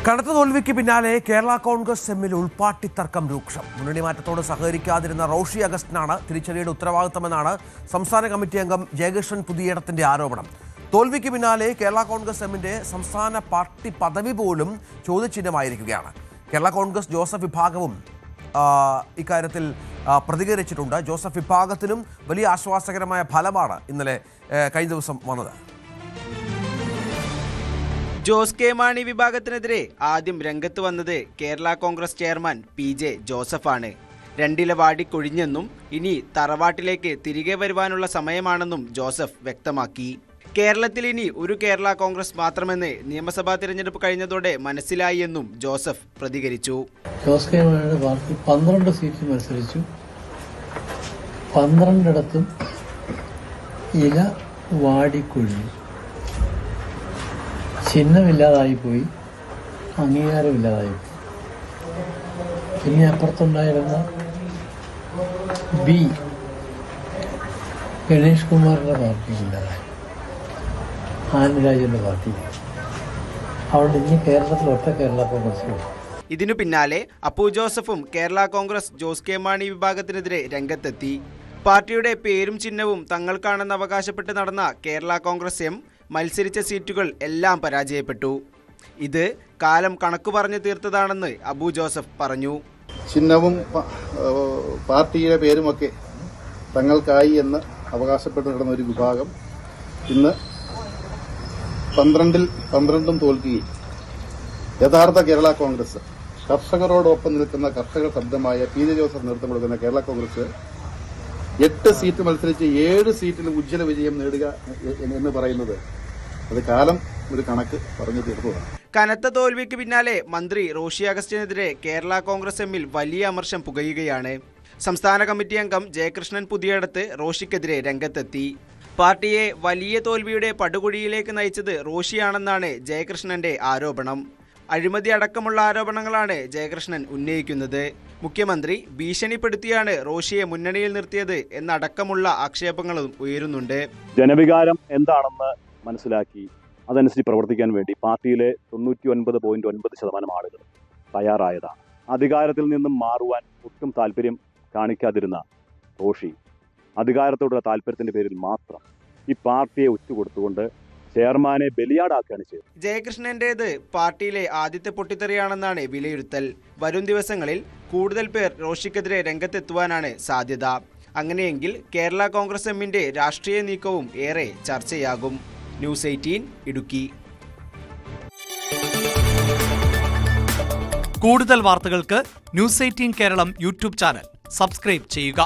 കനത്ത തോൽവിക്ക് പിന്നാലെ കേരള കോൺഗ്രസ് എമ്മിൽ ഉൾപ്പാട്ടി തർക്കം രൂക്ഷം. മുന്നണി മാറ്റത്തോട് സഹകരിക്കാതിരുന്ന റോഷി അഗസ്റ്റിനാണ് തിരിച്ചടിയുടെ ഉത്തരവാദിത്തമെന്നാണ് സംസ്ഥാന കമ്മിറ്റി അംഗം ജയകൃഷ്ണൻ പുതിയേടത്തിന്റെ ആരോപണം. തോൽവിക്ക് പിന്നാലെ കേരള കോൺഗ്രസ് എമ്മിന്റെ സംസ്ഥാന പാർട്ടി പദവി പോലും ചോദ്യചിഹ്നമായിരിക്കുകയാണ്. കേരള കോൺഗ്രസ് ജോസഫ് വിഭാഗവും ഇക്കാര്യത്തിൽ പ്രതികരിച്ചിട്ടുണ്ട്. ജോസഫ് വിഭാഗത്തിനും വലിയ ആശ്വാസകരമായ ഫലമാണ് ഇന്നലെ കഴിഞ്ഞ ദിവസം വന്നത്. ജോസ് കെ മാണി വിഭാഗത്തിനെതിരെ ആദ്യം രംഗത്ത് വന്നത് കേരള കോൺഗ്രസ് ചെയർമാൻ PJ ജോസഫാണ്. രണ്ടില വാടിക്കൊഴിഞ്ഞെന്നും ഇനി തറവാട്ടിലേക്ക് തിരികെ വരുവാനുള്ള സമയമാണെന്നും ജോസഫ് വ്യക്തമാക്കി. കേരളത്തിൽ ഇനി ഒരു കേരള കോൺഗ്രസ് മാത്രമെന്ന് നിയമസഭാ തിരഞ്ഞെടുപ്പ് കഴിഞ്ഞതോടെ മനസ്സിലായി എന്നും ജോസഫ് പ്രതികരിച്ചു. ജോസ് കെ മാണിയുടെ പാർട്ടി 12 സീറ്റ് മത്സരിച്ചു. 12 ഇല വാടിക്കൊഴിഞ്ഞു. ചിഹ്നമില്ലാതായിപ്പോയി, അംഗീകാരമില്ലാതായിപ്പോയി. പിന്നെ അപ്പുറത്തുണ്ടായിരുന്ന ബി ഗണേഷ് കുമാറിൻ്റെ പാർട്ടി ഇല്ലാതായി, ആനരാജൻ്റെ പാർട്ടി. അവിടെ ഇനി കേരളത്തിൽ ഒറ്റ കേരള കോൺഗ്രസ്. ഇതിനു പിന്നാലെ അപ്പു ജോസഫും കേരള കോൺഗ്രസ് ജോസ് കെ മാണി വിഭാഗത്തിനെതിരെ രംഗത്തെത്തി. പാർട്ടിയുടെ പേരും ചിഹ്നവും തങ്ങൾക്കാണെന്ന് അവകാശപ്പെട്ട് നടന്ന കേരള കോൺഗ്രസ് എം മത്സരിച്ച സീറ്റുകൾ എല്ലാം പരാജയപ്പെട്ടു. ഇത് കാലം കണക്കു പറഞ്ഞു തീർത്തതാണെന്ന് അബു ജോസഫ് പറഞ്ഞു. ചിഹ്നവും പാർട്ടിയുടെ പേരുമൊക്കെ തങ്ങൾക്കായി എന്ന് അവകാശപ്പെട്ട് നടന്ന ഒരു വിഭാഗം ഇന്ന് 12 തോൽക്കുകയും യഥാർത്ഥ കേരള കോൺഗ്രസ് കർഷകരോടൊപ്പം നിൽക്കുന്ന കർഷക ശബ്ദമായ PJ ജോസഫ് നേതൃത്വം കൊടുക്കുന്ന കേരള കോൺഗ്രസ് 8 സീറ്റ് മത്സരിച്ച് 7 സീറ്റിൽ ഉജ്ജ്വല വിജയം നേടുക എന്ന് പറയുന്നത് അത് കാലം ഒരു കണക്ക് പറഞ്ഞു തീർത്തതാണ്. കനത്ത തോൽവിക്ക് പിന്നാലെ മന്ത്രി റോഷി അഗസ്റ്റിനെതിരെ കേരള കോൺഗ്രസ് എമ്മിൽ വലിയ അമർഷം പുകയുകയാണ്. സംസ്ഥാന കമ്മിറ്റി അംഗം ജയകൃഷ്ണൻ പുതിയേടത്ത് റോഷിക്കെതിരെ രംഗത്തെത്തി. പാർട്ടിയെ വലിയ തോൽവിയുടെ പടുകുഴിയിലേക്ക് നയിച്ചത് റോഷിയാണെന്നാണ് ജയകൃഷ്ണന്റെ ആരോപണം. അഴിമതി അടക്കമുള്ള ആരോപണങ്ങളാണ് ജയകൃഷ്ണൻ ഉന്നയിക്കുന്നത്. മുഖ്യമന്ത്രി ഭീഷണിപ്പെടുത്തിയാണ് റോഷിയെ മുന്നണിയിൽ നിർത്തിയത് എന്നടക്കമുള്ള ആക്ഷേപങ്ങളും ഉയരുന്നുണ്ട്. ജനവികാരം എന്താണെന്ന് മനസ്സിലാക്കി അതനുസരിച്ച് പ്രവർത്തിക്കാൻ വേണ്ടി പാർട്ടിയിലെ 99.9% ആളുകൾ തയ്യാറായതാണ്. അധികാരത്തിൽ നിന്നും മാറുവാൻ ഒട്ടും താല്പര്യം കാണിക്കാതിരുന്ന റോഷി അധികാരത്തോടുള്ള താല്പര്യത്തിന്റെ പേരിൽ മാത്രം ഈ പാർട്ടിയെ ഉറ്റുകൊടുത്തുകൊണ്ട് ചെയർമാനെ ബലിയാടാക്കുകയാണ് ചെയ്തത്. ജയകൃഷ്ണന്റേത് പാർട്ടിയിലെ ആദ്യത്തെ പൊട്ടിത്തെറിയാണെന്നാണ് വിലയിരുത്തൽ. വരും ദിവസങ്ങളിൽ കൂടുതൽ പേർ റോഷിക്കെതിരെ രംഗത്തെത്തുവാനാണ് സാധ്യത. അങ്ങനെയെങ്കിൽ കേരള കോൺഗ്രസ് എമ്മിന്റെ രാഷ്ട്രീയ നീക്കവും ഏറെ ചർച്ചയാകും. ന്യൂസ് 18 ഇടുക്കി. കൂടുതൽ വാർത്തകൾക്ക് news 18 Keralam YouTube channel subscribe ചെയ്യുക.